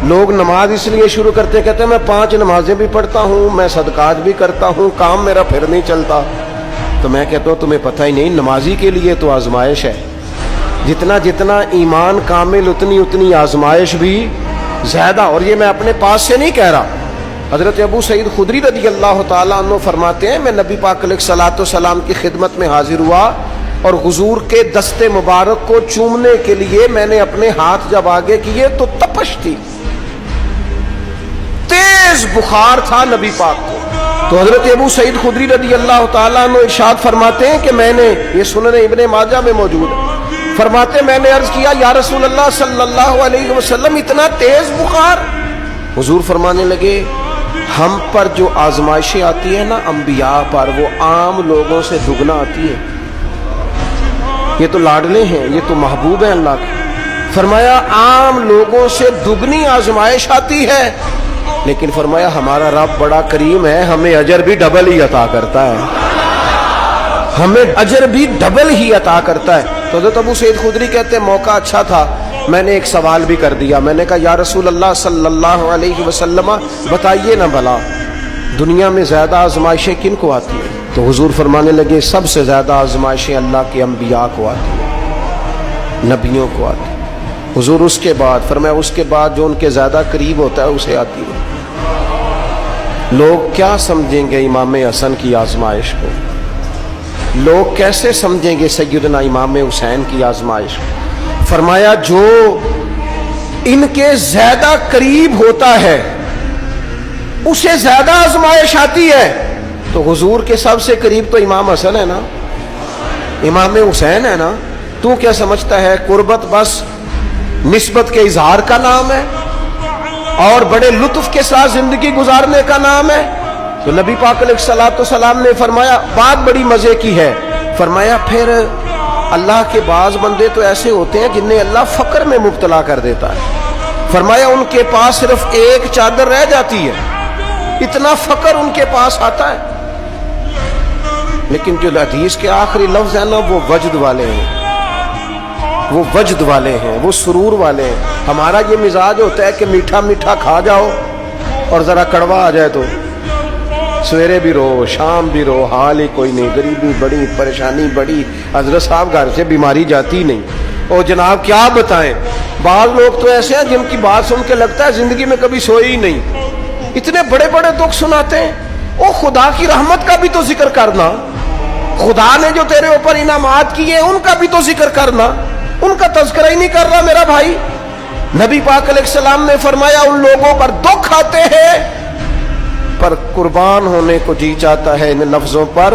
لوگ نماز اس لیے شروع کرتے کہتے ہیں میں 5 نمازیں بھی پڑھتا ہوں، میں صدقات بھی کرتا ہوں، کام میرا پھر نہیں چلتا. تو میں کہتا ہوں تمہیں پتہ ہی نہیں، نمازی کے لیے تو آزمائش ہے. جتنا جتنا ایمان کامل اتنی آزمائش بھی زیادہ. اور یہ میں اپنے پاس سے نہیں کہہ رہا. حضرت ابو سعید خدری رضی اللہ تعالیٰ عنہ فرماتے ہیں میں نبی پاک علیہ الصلوۃ والسلام کی خدمت میں حاضر ہوا اور حضور کے دست مبارک کو چومنے کے لیے میں نے اپنے ہاتھ جب آگے کیے تو تپش تھی، تیز بخار تھا نبی پاک کو. تو حضرت ابو سعید خدری رضی اللہ تعالیٰ عنہ ارشاد فرماتے ہیں کہ میں نے، یہ سنن ابن ماجہ میں موجود ہے، فرماتے میں نے عرض کیا یا رسول اللہ صلی اللہ علیہ وسلم اتنا تیز بخار؟ حضور فرمانے لگے ہم پر جو آزمائشیں آتی ہیں نا انبیاء پر، وہ عام لوگوں سے دگنا آتی ہے. یہ تو لاڈلے ہیں، یہ تو محبوب ہیں اللہ کے. فرمایا عام لوگوں سے دگنی آزمائش آتی ہے، لیکن فرمایا ہمارا رب بڑا کریم ہے، ہمیں اجر بھی ڈبل ہی عطا کرتا ہے، ہمیں اجر بھی ڈبل ہی عطا کرتا ہے. تو حضرت ابو سعید خدری کہتے ہیں موقع اچھا تھا، میں نے ایک سوال بھی کر دیا. میں نے کہا یا رسول اللہ صلی اللہ علیہ وسلم بتائیے نا بھلا دنیا میں زیادہ آزمائشیں کن کو آتی ہیں؟ تو حضور فرمانے لگے سب سے زیادہ آزمائشیں اللہ کے انبیاء کو آتی ہیں، نبیوں کو آتی ہیں. حضور اس کے بعد فرمایا اس کے بعد جو ان کے زیادہ قریب ہوتا ہے اسے آتی ہے. لوگ کیا سمجھیں گے امام حسن کی آزمائش کو؟ لوگ کیسے سمجھیں گے سیدنا امام حسین کی آزمائش کو؟ فرمایا جو ان کے زیادہ قریب ہوتا ہے اسے زیادہ آزمائش آتی ہے. تو حضور کے سب سے قریب تو امام حسن ہے نا، امام حسین ہے نا. تو کیا سمجھتا ہے قربت بس نسبت کے اظہار کا نام ہے اور بڑے لطف کے ساتھ زندگی گزارنے کا نام ہے؟ تو نبی پاک علیہ الصلوۃ والسلام نے فرمایا بات بڑی مزے کی ہے. فرمایا پھر اللہ کے بعض بندے تو ایسے ہوتے ہیں جنہیں اللہ فقر میں مبتلا کر دیتا ہے. فرمایا ان کے پاس صرف ایک چادر رہ جاتی ہے، اتنا فقر ان کے پاس آتا ہے. لیکن جو حدیث کے آخری لفظ ہیں نا وہ وجد والے ہیں، وہ وجد والے ہیں، وہ سرور والے ہیں. ہمارا یہ مزاج ہوتا ہے کہ میٹھا میٹھا کھا جاؤ اور ذرا کڑوا آ جائے تو سویرے بھی رو شام بھی رو، حال ہی کوئی نہیں، غریبی بڑی، پریشانی بڑی، حضرت صاحب گھر سے بیماری جاتی نہیں. اور جناب کیا بتائیں، بعض لوگ تو ایسے ہیں جن کی بات سن کے لگتا ہے زندگی میں کبھی سوئے ہی نہیں، اتنے بڑے بڑے دکھ سناتے ہیں. او خدا کی رحمت کا بھی تو ذکر کرنا، خدا نے جو تیرے اوپر انعامات کیے ان کا بھی تو ذکر کرنا. ان کا تذکرہ ہی نہیں کر رہا میرا بھائی. نبی پاک علیہ السلام نے فرمایا ان لوگوں پر دکھ آتے ہیں پر قربان ہونے کو جی چاہتا ہے ان لفظوں پر.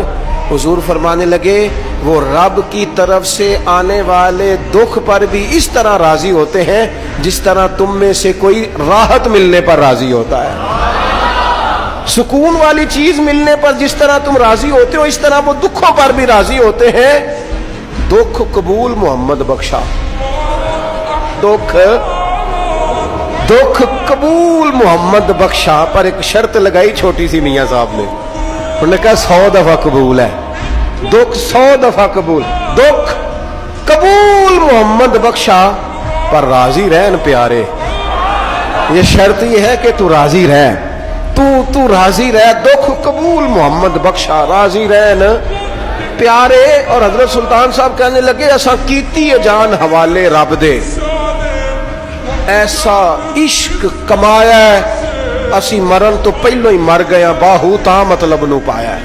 حضور فرمانے لگے وہ رب کی طرف سے آنے والے دکھ پر بھی اس طرح راضی ہوتے ہیں جس طرح تم میں سے کوئی راحت ملنے پر راضی ہوتا ہے. سکون والی چیز ملنے پر جس طرح تم راضی ہوتے ہو اس طرح وہ دکھوں پر بھی راضی ہوتے ہیں. دکھ قبول محمد بخشا، دکھ قبول محمد بخشا، پر ایک شرط لگائی چھوٹی سی میاں صاحب نے. انہوں نے کہا 100 دفعہ قبول ہے، دکھ 100 دفعہ قبول، دکھ قبول محمد بخشا پر راضی رہن پیارے. یہ شرط یہ ہے کہ تو راضی رہ، تو راضی رہ، دکھ قبول محمد بخشا، راضی رہن پیارے. اور حضرت سلطان صاحب کہنے لگے ایسا کیتی ہے جان حوالے رب دے، ایسا عشق کمایا ہے اسی مرن تو پہلو ہی مر گیا، باہو تا مطلب نو پایا ہے.